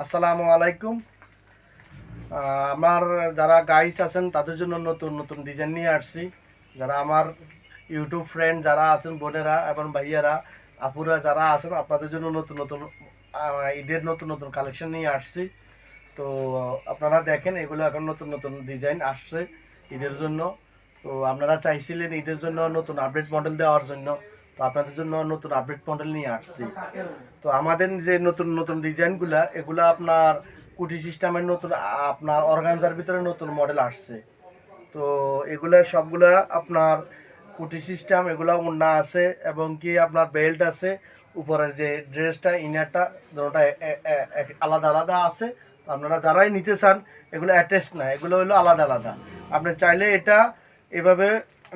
আসসালামু আলাইকুম। আমার যারা গাইস আছেন তাদের জন্য নতুন নতুন ডিজাইন নিয়ে আসছি। যারা আমার ইউটিউব ফ্রেন্ড যারা আছেন, বোনেরা এবং ভাইয়ারা, আপুরা যারা আছেন, আপনাদের জন্য নতুন নতুন ঈদের নতুন নতুন কালেকশন নিয়ে আসছি। তো আপনারা দেখেন, এগুলো এখন নতুন নতুন ডিজাইন আসছে ঈদের জন্য। তো আপনারা চাইছিলেন ঈদের জন্য নতুন আপডেট মডেল দেওয়ার জন্য, তো আপনাদের জন্য নতুন আপডেট মডেল নিয়ে আসছি। তো আমাদের যে নতুন নতুন ডিজাইনগুলা, এগুলো আপনার কুটি সিস্টেমের নতুন, আপনার অর্গানজার ভিতরে নতুন মডেল আসছে। তো এগুলা সবগুলা আপনার কুটি সিস্টেম, এগুলা ওড়না আছে এবং কি আপনার বেল্ট আছে। উপরের যে ড্রেসটা, ইনারটা, দুটোটা আলাদা আলাদা আছে। তো আপনারা যারাই নিতে চান, এগুলো অ্যাটাচ না, এগুলো হলো আলাদা আলাদা। আপনি চাইলে এটা এভাবে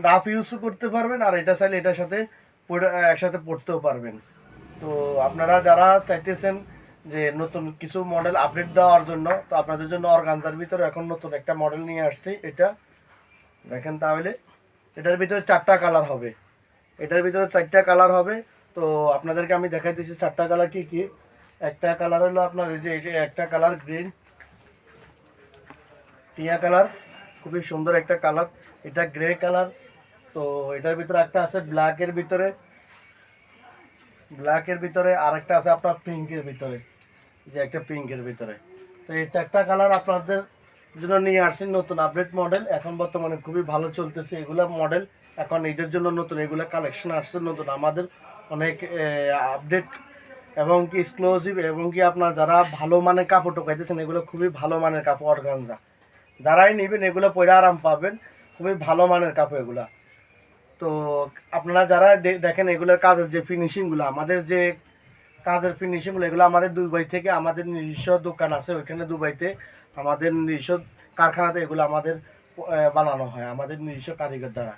রাফ ইউজও করতে পারবেন, আর এটা চাইলে এটার সাথে একসাথে পড়তেও পারবেন। তো আপনারা যারা চাইতেছেন যে নতুন কিছু মডেল আপডেট দেওয়ার জন্য, তো আপনাদের জন্য অর্গানজার ভিতরে এখন নতুন একটা মডেল নিয়ে আসছি। এটা দেখেন, তাহলে এটার ভিতরে 4টা কালার হবে। এটার ভিতরে 4টা কালার হবে। তো আপনাদেরকে আমি দেখাইতেছি 4টা কালার কি কি। একটা কালার হলো আপনার এই যে একটা কালার গ্রিন টিয়া কালার, খুবই সুন্দর একটা কালার। এটা গ্রে কালার। তো এটার ভিতরে একটা আছে ব্ল্যাকের ভিতরে আরেকটা আছে আপনার পিঙ্কের ভিতরে, যে একটা পিঙ্কের ভিতরে। তো এই 4টা কালার আপনাদের জন্য নিয়ে আসছি নতুন আপডেট মডেল। এখন বর্তমানে খুবই ভালো চলতেছে এগুলা মডেল। এখন ঈদের জন্য নতুন এগুলা কালেকশন আসছে নতুন, আমাদের অনেক আপডেট এবং কি এক্সক্লুসিভ, এবং কি আপনার যারা ভালো মানের কাপড় টোকাইতেছেন, এগুলো খুবই ভালো মানের কাপড়। অর্গানজা যারাই নেবেন এগুলো পরে আরাম পাবেন, খুবই ভালো মানের কাপড় এগুলা। তো আপনারা যারা দেখেন এগুলোর কাজের যে ফিনিশিংগুলো, আমাদের যে কাজের ফিনিশিংগুলো, এগুলো আমাদের দুবাই থেকে, আমাদের নিজস্ব দোকান আছে ওইখানে দুবাইতে, আমাদের নিজস্ব কারখানাতে এগুলো আমাদের বানানো হয় আমাদের নিজস্ব কারিগর দ্বারা।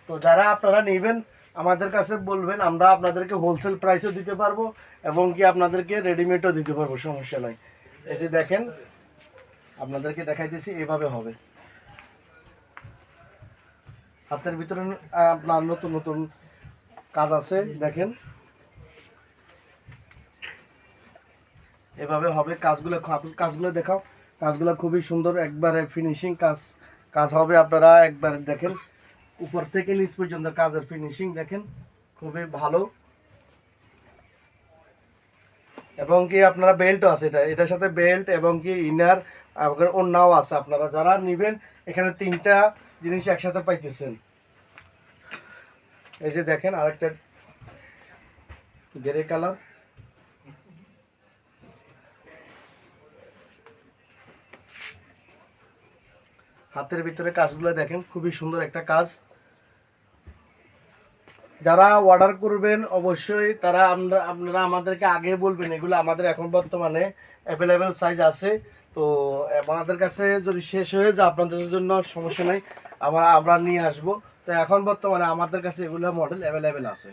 তো যারা আপনারা নেবেন আমাদের কাছে বলবেন, আমরা আপনাদেরকে হোলসেল প্রাইসও দিতে পারবো এবং কি আপনাদেরকে রেডিমেডও দিতে পারবো, সমস্যা নাই। এই যে দেখেন, আপনাদেরকে দেখাইতেছি, এভাবে হবে। হাতের ভিতরে আপনার নতুন নতুন কাজ আছে, দেখেন এভাবে হবে কাজগুলো। কাজগুলো দেখাও, কাজগুলো খুবই সুন্দর, একবারে ফিনিশিং কাজ হবে। আপনারা একবার দেখেন, উপর থেকে নিচ পর্যন্ত কাজের ফিনিশিং দেখেন, খুবই ভালো। এবং কি আপনারা বেল্টও আছে, এটার সাথে বেল্ট এবং কি ইনার ওড়নাও আছে। আপনারা যারা নেবেন এখানে 3টা জিনিস একসাথে পাইতেছেন। এই যে দেখেন, আরেকটা গ্রে কালার, হাতের ভিতরে কাজগুলো দেখেন, খুবই সুন্দর একটা কাজ। যারা অর্ডার করবেন অবশ্যই তারা আপনারা আমাদেরকে আগে বলবেন। এগুলো আমাদের এখন বর্তমানে অ্যাভেলেবেল সাইজ আছে। তো আমাদের কাছে যদি শেষ হয়ে যায় আপনাদের জন্য সমস্যা নেই, আমরা নিয়ে আসবো। তো এখন বর্তমানে আমাদের কাছে এগুলো মডেল অ্যাভেলেবেল আছে,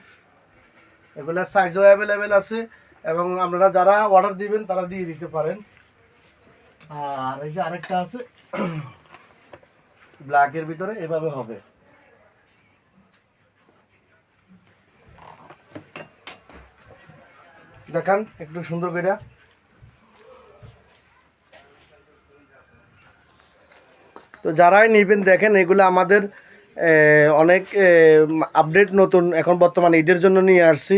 এগুলোর সাইজও অ্যাভেলেবেল আছে, এবং আপনারা যারা অর্ডার দিবেন তারা দিয়ে দিতে পারেন। আর এই যে আরেকটা আছে ব্ল্যাকের ভিতরে, এভাবে হবে। দেখান একটু সুন্দর করে। তো যারাই নেবেন দেখেন, এগুলো আমাদের অনেক আপডেট নতুন এখন বর্তমানে ঈদের জন্য নিয়ে আসছি,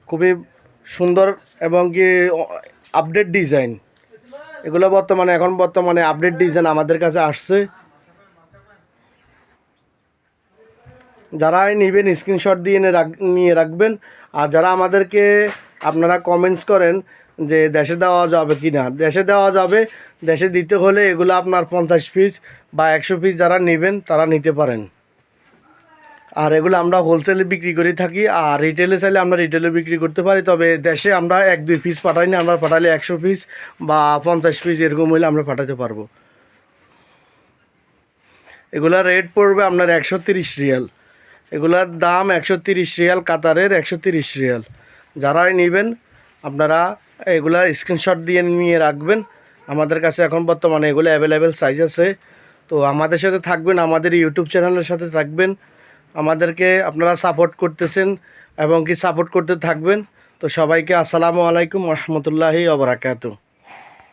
খুবই সুন্দর এবং কি আপডেট ডিজাইন। এগুলো এখন বর্তমানে আপডেট ডিজাইন আমাদের কাছে আসছে। যারাই নেবেন স্ক্রিনশট দিয়ে নিয়ে রাখবেন। আর যারা আমাদেরকে আপনারা কমেন্টস করেন যে দেশে দেওয়া যাবে কি না, দেশে দেওয়া যাবে। দেশে দিতে হলে এগুলো আপনার 50 পিস বা 100 পিস যারা নেবেন তারা নিতে পারেন। আর এগুলো আমরা হোলসেলে বিক্রি করে থাকি, আর রিটেলে চাইলে আমরা রিটেলে বিক্রি করতে পারি। তবে দেশে আমরা 1-2 পিস পাঠাই না, আমরা পাঠালে 100 পিস বা 50 পিস এরকম হলে আমরা পাঠাতে পারবো। এগুলার রেট পড়বে আপনার 130 রিয়াল। এগুলার দাম 130 রিয়াল, কাতারের 130 রিয়াল। যারাই নেবেন আপনারা এগুলা স্ক্রিনশট দিয়ে নিয়ে রাখবেন। আমাদের কাছে এখন বর্তমানে এগুলো অ্যাভেলেবেল সাইজ আছে। তো আমাদের সাথে থাকবেন, আমাদের ইউটিউব চ্যানেলের সাথে থাকবেন। আমাদেরকে আপনারা সাপোর্ট করতেছেন এবং কি সাপোর্ট করতে থাকবেন। তো সবাইকে আসসালামু আলাইকুম রহমতুল্লাহি ওয়া বারাকাতুহু।